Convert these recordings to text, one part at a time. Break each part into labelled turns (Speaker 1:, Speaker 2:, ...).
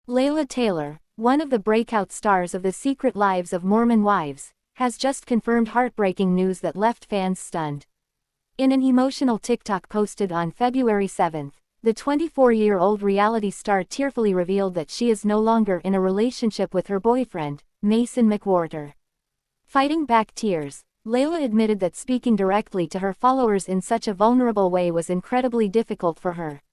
Speaker 1: Layla Taylor, one of the breakout stars of The Secret Lives of Mormon Wives, has just confirmed heartbreaking news that left fans stunned. In an emotional TikTok posted on February 7, the 24-year-old reality star tearfully revealed that she is no longer in a relationship with her boyfriend, Mason McWhorter. Fighting back tears, Layla admitted that speaking directly to her followers in such a vulnerable way was incredibly difficult for her.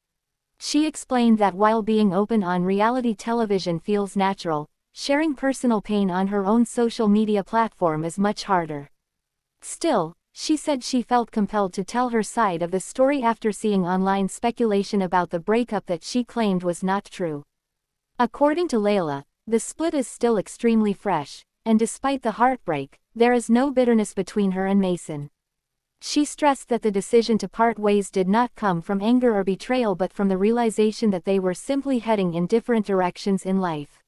Speaker 1: She explained that while being open on reality television feels natural, sharing personal pain on her own social media platform is much harder. Still, she said she felt compelled to tell her side of the story after seeing online speculation about the breakup that she claimed was not true. According to Layla, the split is still extremely fresh, and despite the heartbreak, there is no bitterness between her and Mason. She stressed that the decision to part ways did not come from anger or betrayal but from the realization that they were simply heading in different directions in life.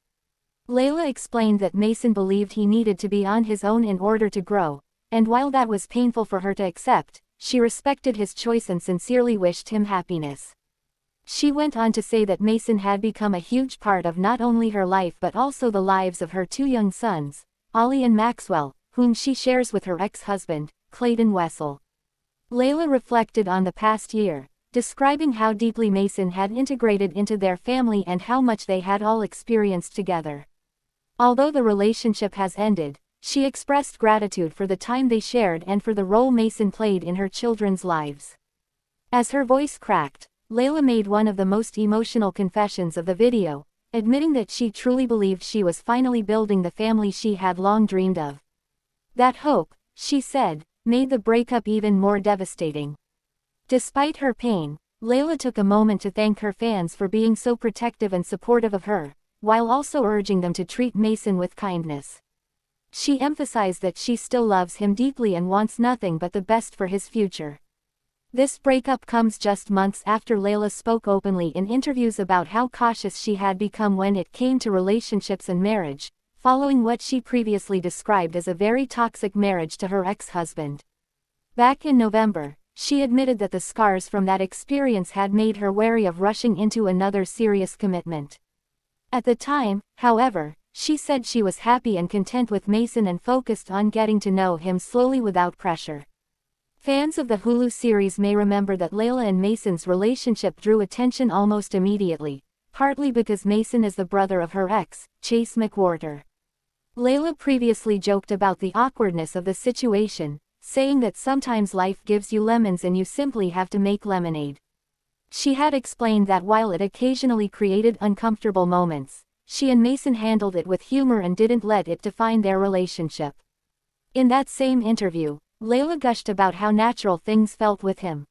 Speaker 1: Layla explained that Mason believed he needed to be on his own in order to grow, and while that was painful for her to accept, she respected his choice and sincerely wished him happiness. She went on to say that Mason had become a huge part of not only her life but also the lives of her two young sons, Ollie and Maxwell, whom she shares with her ex-husband, Clayton Wessel. Layla reflected on the past year, describing how deeply Mason had integrated into their family and how much they had all experienced together. Although the relationship has ended, she expressed gratitude for the time they shared and for the role Mason played in her children's lives. As her voice cracked, Layla made one of the most emotional confessions of the video, admitting that she truly believed she was finally building the family she had long dreamed of. That hope, she said, made the breakup even more devastating. Despite her pain, Layla took a moment to thank her fans for being so protective and supportive of her, while also urging them to treat Mason with kindness. She emphasized that she still loves him deeply and wants nothing but the best for his future. This breakup comes just months after Layla spoke openly in interviews about how cautious she had become when it came to relationships and marriage, following what she previously described as a very toxic marriage to her ex-husband. Back in November, she admitted that the scars from that experience had made her wary of rushing into another serious commitment. At the time, however, she said she was happy and content with Mason and focused on getting to know him slowly without pressure. Fans of the Hulu series may remember that Layla and Mason's relationship drew attention almost immediately, partly because Mason is the brother of her ex, Chase McWhorter. Layla previously joked about the awkwardness of the situation, saying that sometimes life gives you lemons and you simply have to make lemonade. She had explained that while it occasionally created uncomfortable moments, she and Mason handled it with humor and didn't let it define their relationship. In that same interview, Layla gushed about how natural things felt with him.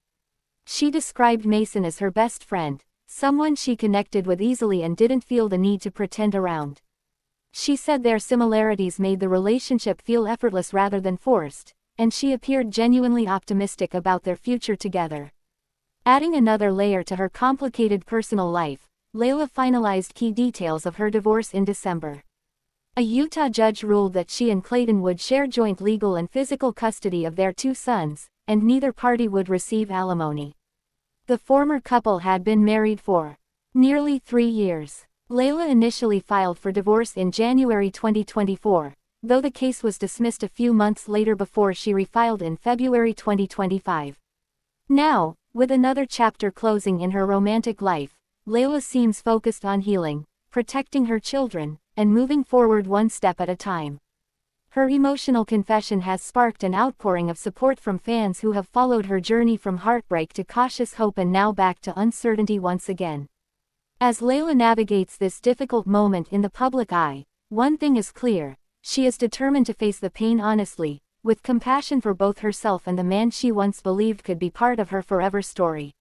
Speaker 1: She described Mason as her best friend, someone she connected with easily and didn't feel the need to pretend around. She said their similarities made the relationship feel effortless rather than forced, and she appeared genuinely optimistic about their future together. Adding another layer to her complicated personal life, Layla finalized key details of her divorce in December. A Utah judge ruled that she and Clayton would share joint legal and physical custody of their two sons, and neither party would receive alimony. The former couple had been married for nearly 3 years. Layla initially filed for divorce in January 2024, though the case was dismissed a few months later before she refiled in February 2025. Now, with another chapter closing in her romantic life, Layla seems focused on healing, protecting her children, and moving forward one step at a time. Her emotional confession has sparked an outpouring of support from fans who have followed her journey from heartbreak to cautious hope and now back to uncertainty once again. As Layla navigates this difficult moment in the public eye, one thing is clear: she is determined to face the pain honestly, with compassion for both herself and the man she once believed could be part of her forever story.